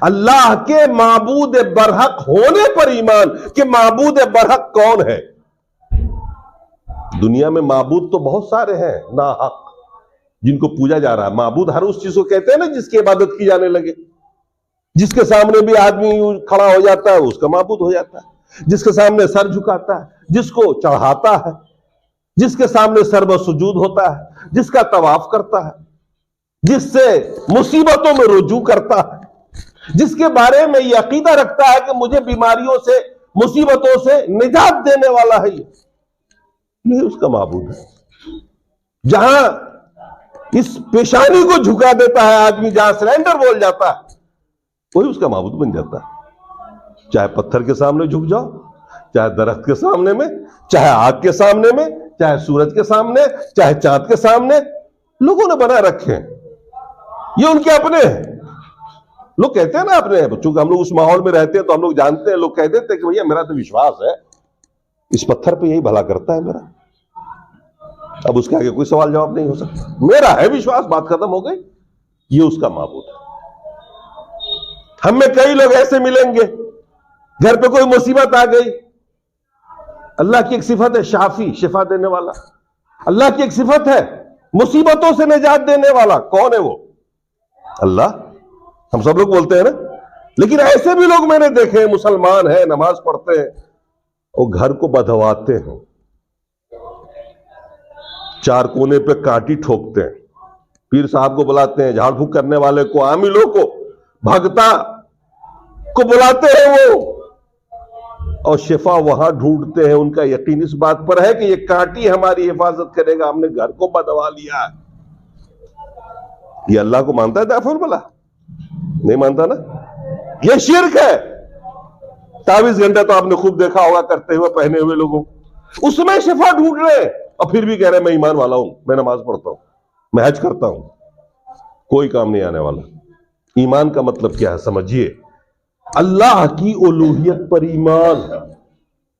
अल्लाह के माबूद बरहक होने पर ईमान कि माबूद बरहक कौन है। दुनिया में माबूद तो बहुत सारे हैं ना हक, जिनको पूजा जा रहा है। माबूद हर उस चीज को कहते हैं ना जिसकी इबादत की जाने लगे। जिसके सामने भी आदमी खड़ा हो जाता है उसका माबूद हो जाता है। जिसके सामने सर झुकाता है, जिसको चढ़ाता है, जिसके सामने सर्व सुजूद होता है, जिसका तवाफ करता है, जिससे मुसीबतों में रुजू करता है, जिसके बारे में यह अकीदा रखता है कि मुझे बीमारियों से मुसीबतों से निजात देने वाला है, ये उसका माबूद है। जहां इस पेशानी को झुका देता है आदमी, जहां सरेंडर बोल जाता है, वही उसका माबूद बन जाता है। चाहे पत्थर के सामने झुक जाओ, चाहे दरख्त के सामने में, चाहे आग के सामने में, चाहे सूरज के सामने, चाहे चांद के सामने, लोगों ने बना रखे हैं, ये उनके अपने हैं। लोग कहते हैं ना अपने, चूंकि हम लोग उस माहौल में रहते हैं तो हम लोग जानते हैं। लोग कह देते हैं कि भैया मेरा तो विश्वास है इस पत्थर पे यही भला करता है मेरा। अब उसके आगे कोई सवाल जवाब नहीं हो सकता, मेरा है विश्वास, बात खत्म हो गई। ये उसका माबूद है। हम में कई लोग ऐसे मिलेंगे, घर पे कोई मुसीबत आ गई, अल्लाह की एक सिफत है शाफी, शिफा देने वाला। अल्लाह की एक सिफत है मुसीबतों से निजात देने वाला। कौन है वो? अल्लाह। हम सब लोग बोलते हैं ना, लेकिन ऐसे भी लोग मैंने देखे हैं, मुसलमान हैं, नमाज पढ़ते हैं, वो घर को बधवाते हैं, चार कोने पे कांटी ठोकते हैं, पीर साहब को बुलाते हैं, झाड़ फूक करने वाले को, आमिलों को, भगता को बुलाते हैं वो, और शिफा वहां ढूंढते हैं। उनका यकीन इस बात पर है कि ये कांटी हमारी हिफाजत करेगा, हमने घर को बदवा लिया है। ये अल्लाह को मानता है दाफुल भला? नहीं मानता ना। ये शिर्क है। तावीज घंटा तो आपने खूब देखा होगा करते हुए, पहने हुए लोगों, उसमें शिफा ढूंढ रहे हैं और फिर भी कह रहे हैं मैं ईमान वाला हूं, मैं नमाज पढ़ता हूं, मैं हज करता हूं। कोई काम नहीं आने वाला। ईमान का मतलब क्या है समझिए, अल्लाह की उलूहियत पर ईमान।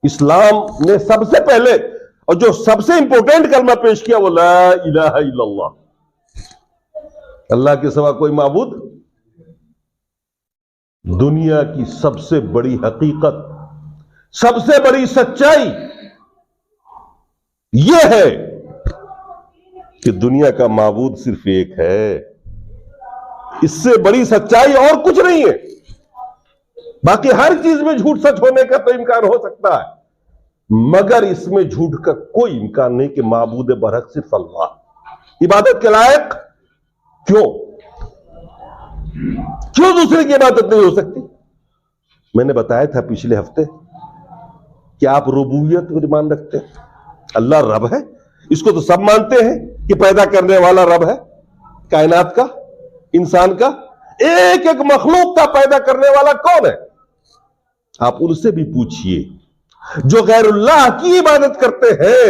इस्लाम ने सबसे पहले और जो सबसे इंपॉर्टेंट कलमा पेश किया वो ला इलाहा इल्लल्लाह, अल्लाह के सिवा कोई माबूद। दुनिया की सबसे बड़ी हकीकत, सबसे बड़ी सच्चाई यह है कि दुनिया का माबूद सिर्फ एक है। इससे बड़ी सच्चाई और कुछ नहीं है। बाकी हर चीज में झूठ सच होने का तो इम्कान हो सकता है, मगर इसमें झूठ का कोई इम्कान नहीं कि माबूद बरहक सिर्फ अल्लाह। इबादत के लायक क्यों दूसरे की इबादत नहीं हो सकती? मैंने बताया था पिछले हफ्ते कि आप रुबूबियत को मान रखते हैं, अल्लाह रब है, इसको तो सब मानते हैं कि पैदा करने वाला रब है, कायनात का, इंसान का, एक एक मखलूक का पैदा करने वाला कौन है? आप उनसे भी पूछिए जो गैरुल्लाह की इबादत करते हैं,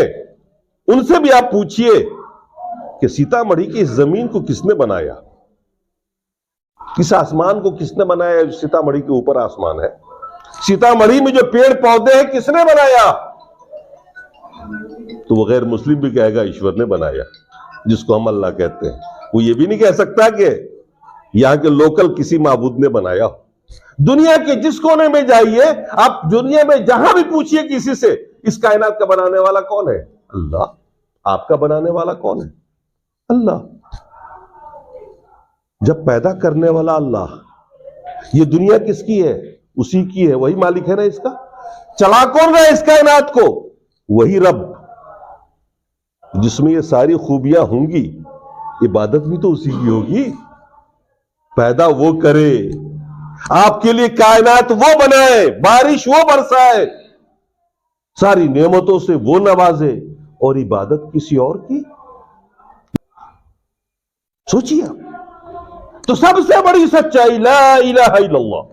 उनसे भी आप पूछिए कि सीतामढ़ी की इस जमीन को किसने बनाया, इस आसमान को किसने बनाया? सीतामढ़ी के ऊपर आसमान है, सीतामढ़ी में जो पेड़ पौधे हैं किसने बनाया? तो वो गैर मुस्लिम भी कहेगा ईश्वर ने बनाया, जिसको हम अल्लाह कहते हैं। वो ये भी नहीं कह सकता कि यहां के लोकल किसी माबूद ने बनाया। दुनिया के जिस कोने में जाइए आप, दुनिया में जहां भी पूछिए किसी से, इस कायनात का बनाने वाला कौन है? अल्लाह। आपका बनाने वाला कौन है? अल्लाह। जब पैदा करने वाला अल्लाह, ये दुनिया किसकी है? उसी की है, वही मालिक है ना इसका। चला कौन रहा है इस कायनात को? वही रब, जिसमें ये सारी खूबियां होंगी। इबादत भी तो उसी की होगी। पैदा वो करे, आपके लिए कायनात वो बनाए, बारिश वो बरसाए, सारी नेमतों से वो नवाजे, और इबादत किसी और की। सोचिए आप। तो सबसे बड़ी सच्चाई ला इलाहा इल्लल्लाह।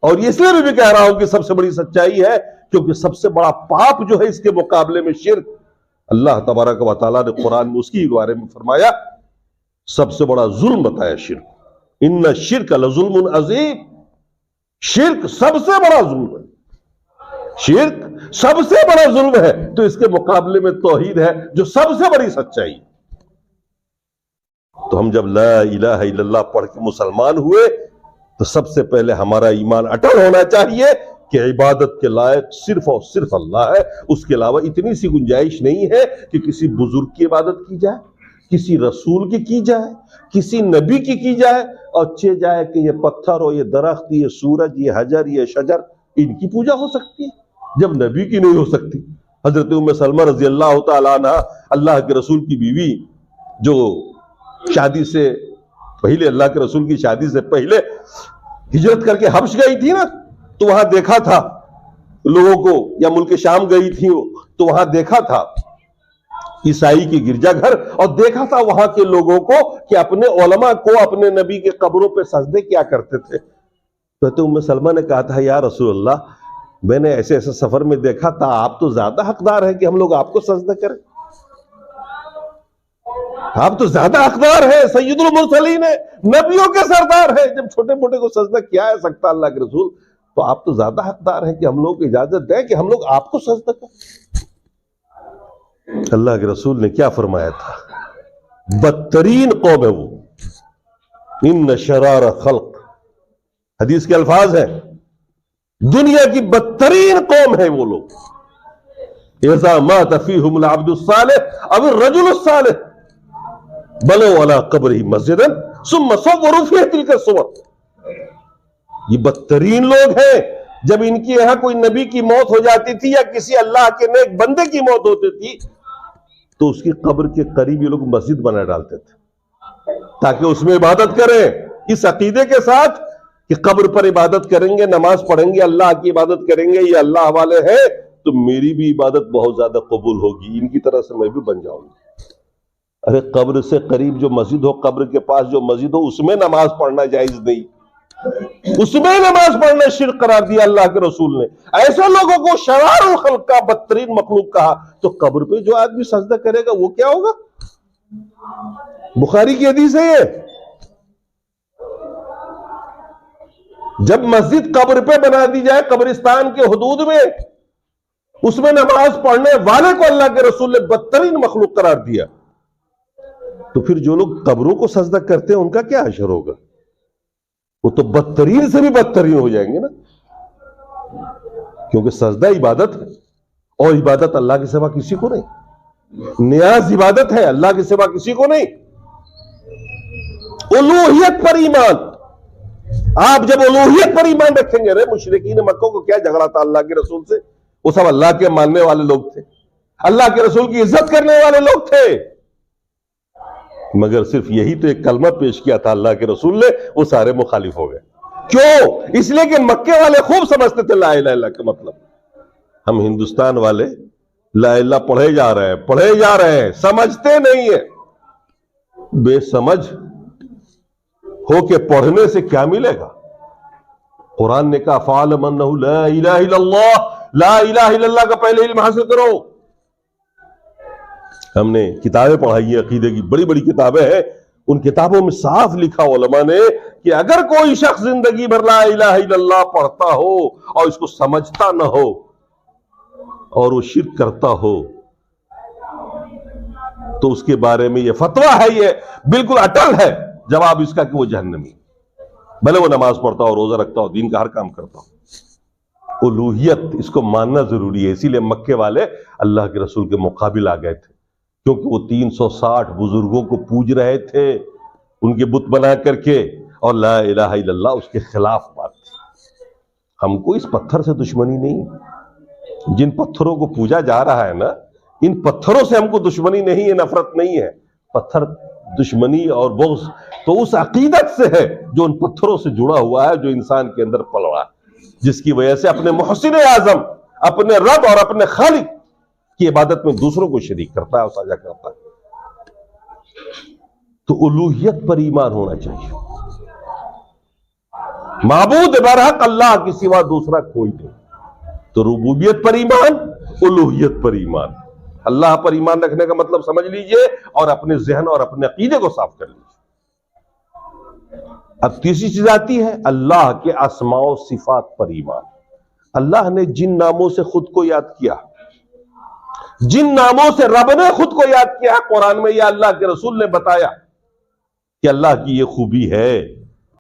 और इसलिए भी कह रहा हूं कि सबसे बड़ी सच्चाई है क्योंकि सबसे बड़ा पाप जो है इसके मुकाबले में शिर्क। अल्लाह तबारक व तआला ने कुरान में उसकी बारे में फरमाया, सबसे बड़ा जुल्म बताया शिर्क। इन्ना शिर्क लजुल्मुन अज़ीम। शिर्क सबसे बड़ा जुल्म है। शिर्क सबसे बड़ा जुल्म है, तो इसके मुकाबले में तौहीद है जो सबसे बड़ी सच्चाई। तो हम जब ला इलाहा इल्लल्लाह पढ़ के मुसलमान हुए तो सबसे पहले हमारा ईमान अटल होना चाहिए कि इबादत के लायक सिर्फ और सिर्फ अल्लाह है। उसके अलावा इतनी सी गुंजाइश नहीं है कि किसी बुजुर्ग की इबादत की जाए, किसी रसूल की जाए, किसी नबी की जाए और चे जाए कि ये पत्थर और ये दरख्त, ये सूरज, ये हजर, ये शजर, इनकी पूजा हो सकती है, जब नबी की नहीं हो सकती। हजरत उम्मे सलमा रजी अल्लाह तआला अन्हा, अल्लाह के रसूल की बीवी, जो शादी से पहले, अल्लाह के रसूल की शादी से पहले हिजरत करके हब्श गई थी ना, तो वहां देखा था लोगों को, या मुल्क शाम गई थी तो वहां देखा था ईसाई की गिरजाघर, और देखा था वहां के लोगों को कि अपने उलमा को अपने नबी के कब्रों पे सजदे क्या करते थे। तो उम्मे सलमा ने कहा था, या रसूल अल्लाह, मैंने ऐसे ऐसे सफर में देखा था, आप तो ज्यादा हकदार है कि हम लोग आपको सजदा करें, आप तो ज्यादा हकदार है, सैयदुल मुरसलीन है, नबियों के सरदार है, जब छोटे मोटे को सजदा किया है सकता अल्लाह के रसूल, तो आप तो ज्यादा हकदार है कि हम लोग को इजाजत दें कि हम लोग आपको सजदा करें। अल्लाह के रसूल ने क्या फरमाया था, बदतरीन कौम है वो, इन शरार खल्क, हदीस के अल्फाज है, दुनिया की बदतरीन कौम है वो लोग। इज़ा मात फीहुमुल अब्दुस सालिह अव अर्रजुलुस सालिह बनो अला कब्रिही मस्जिदन सुम्मा सव्वरू फीही तिलका सुवर। ये बदतरीन लोग हैं। जब इनके यहां कोई नबी की मौत हो जाती थी या किसी अल्लाह के नेक बंदे की मौत होती थी, तो उसकी कब्र के करीब ये लोग मस्जिद बना डालते थे ताकि उसमें इबादत करें, इस अकीदे के साथ कि कब्र पर इबादत करेंगे, नमाज पढ़ेंगे, अल्लाह की इबादत करेंगे, ये अल्लाह वाले हैं तो मेरी भी इबादत बहुत ज्यादा कबूल होगी, इनकी तरह से मैं भी बन जाऊंगी। अरे कब्र से करीब जो मस्जिद हो, कब्र के पास जो मस्जिद हो, उसमें नमाज पढ़ना जायज नहीं, उसमें नमाज पढ़ना शिर्क करार दिया अल्लाह के रसूल ने। ऐसे लोगों को शरारुल खल्क का बदतरीन मखलूक कहा, तो कब्र पे जो आदमी सजदा करेगा वो क्या होगा? बुखारी की हदीस है ये। जब मस्जिद कब्र पे बना दी जाए, कब्रिस्तान के हुदूद में, उसमें नमाज पढ़ने वाले को अल्लाह के रसूल ने बदतरीन मखलूक करार दिया, तो फिर जो लोग कब्रों को सजदा करते हैं उनका क्या असर होगा? वो तो बदतरीन से भी बदतरीन हो जाएंगे ना, क्योंकि सजदा इबादत है और इबादत अल्लाह के सिवा किसी को नहीं, नियाज इबादत है, अल्लाह के सिवा किसी को नहीं। उलूहियत पर ईमान, आप जब उलूहियत पर ईमान रखेंगे, रे मुशरिकीन मक्का को क्या झगड़ा था अल्लाह के रसूल से? वो सब अल्लाह के मानने वाले लोग थे, अल्लाह के रसूल की इज्जत करने वाले लोग थे, मगर सिर्फ यही तो एक कलमा पेश किया था अल्लाह के रसूल ने, वो सारे मुखालिफ हो गए। क्यों? इसलिए कि मक्के वाले खूब समझते थे ला इलाहा इल्लल्लाह का मतलब। हम हिंदुस्तान वाले ला इलाहा पढ़े जा रहे हैं, समझते नहीं है। बेसमझ होके पढ़ने से क्या मिलेगा? कुरान ने कहा फ़अलम अन्नहु ला इलाहा इल्लल्लाह, ला इलाहा इल्लल्लाह का पहले इल्म हासिल करो। हमने किताबें पढ़ाई है, अकीदे की बड़ी बड़ी किताबें हैं, उन किताबों में साफ लिखा उलमा ने कि अगर कोई शख्स जिंदगी भर ला इलाहा इल्लल्लाह पढ़ता हो और इसको समझता ना हो और वो शिर्क करता हो, तो उसके बारे में ये फतवा है, ये बिल्कुल अटल है जवाब इसका कि वो जहन्नमी, भले वो नमाज पढ़ता हो, रोजा रखता हो, दीन का हर काम करता हो। उलूहियत, इसको मानना जरूरी है। इसीलिए मक्के वाले अल्लाह के रसूल के मुकाबिल आ गए थे, क्योंकि वो 360 बुजुर्गों को पूज रहे थे, उनके बुत बना करके, और ला इलाहा इल्लल्लाह उसके खिलाफ बात थी। हमको इस पत्थर से दुश्मनी नहीं, जिन पत्थरों को पूजा जा रहा है ना, इन पत्थरों से हमको दुश्मनी नहीं है, नफरत नहीं है। पत्थर दुश्मनी और बुग़्ज़ तो उस अकीदत से है जो उन पत्थरों से जुड़ा हुआ है, जो इंसान के अंदर पल रहा है, जिसकी वजह से अपने मुहसिन आज़म, अपने रब और अपने खालिक की इबादत में दूसरों को शरीक करता है और साझा करता है। तो उलूहियत पर ईमान होना चाहिए। माबूद बरहक अल्लाह के सिवा दूसरा कोई नहीं। तो रुबूबियत पर ईमान, उलूहियत पर ईमान। अल्लाह पर ईमान रखने का मतलब समझ लीजिए और अपने जहन और अपने अकीदे को साफ कर लीजिए। अब तीसरी चीज आती है अल्लाह के अस्माओ सिफात पर ईमान। अल्लाह ने जिन नामों से खुद को याद किया, जिन नामों से रब ने खुद को याद किया, कुरान में या अल्लाह के रसूल ने बताया कि अल्लाह की ये खूबी है,